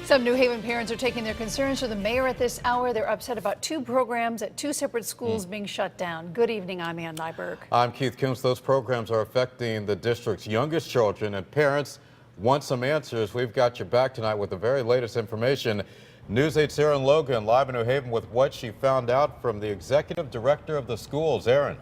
Some New Haven parents are taking their concerns to the mayor at this hour. They're upset about two programs at two separate schools being shut down. Good evening, I'm Ann Nyberg. I'm Keith Coombs. Those programs are affecting the district's youngest children, and parents want some answers. We've got your back tonight with the very latest information. News 8's Aaron Logan live in New Haven with what she found out from the executive director of the schools. Aaron.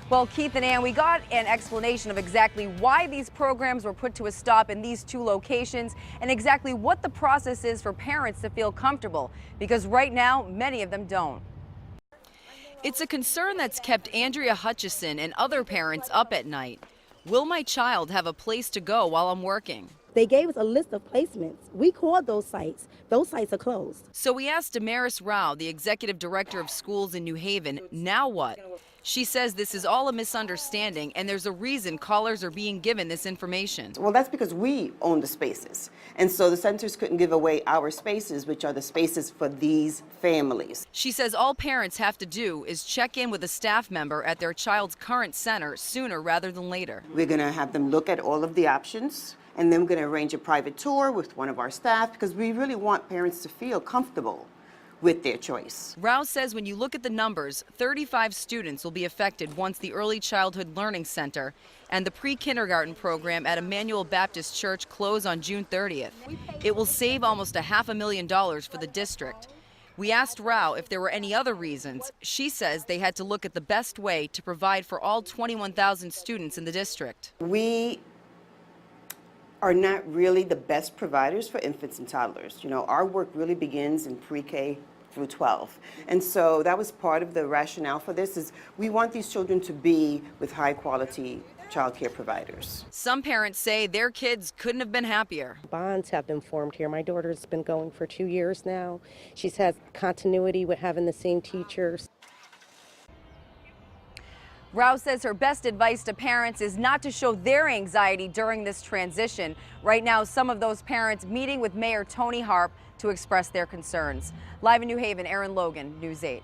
Well, Keith and Ann, we got an explanation of exactly why these programs were put to a stop in these two locations and exactly what the process is for parents to feel comfortable, because right now, many of them don't. It's a concern that's kept Andrea Hutchison and other parents up at night. Will my child have a place to go while I'm working? They gave us a list of placements. We called those sites. Those sites are closed. So we asked Damaris Rao, the executive director of schools in New Haven, now what? She says this is all a misunderstanding and there's a reason callers are being given this information. Well, that's because we own the spaces. And so the centers couldn't give away our spaces, which are the spaces for these families. She says all parents have to do is check in with a staff member at their child's current center sooner rather than later. We're going to have them look at all of the options, and then we're going to arrange a private tour with one of our staff because we really want parents to feel comfortable with their choice. Rouse says when you look at the numbers, 35 students will be affected once the Early Childhood Learning Center and the pre-kindergarten program at Emmanuel Baptist Church close on June 30th. It will save almost $500,000 for the district. We asked Rao if there were any other reasons. She says they had to look at the best way to provide for all 21,000 students in the district. We are not really the best providers for infants and toddlers. You know, our work really begins in pre-K through 12. And so that was part of the rationale for this, is we want these children to be with high quality child care providers. Some parents say their kids couldn't have been happier. Bonds have been formed here. My daughter's been going for 2 years now. She's had continuity with having the same teachers. Rouse says her best advice to parents is not to show their anxiety during this transition. Right now, some of those parents meeting with Mayor Tony Harp to express their concerns. Live in New Haven, Aaron Logan, News 8.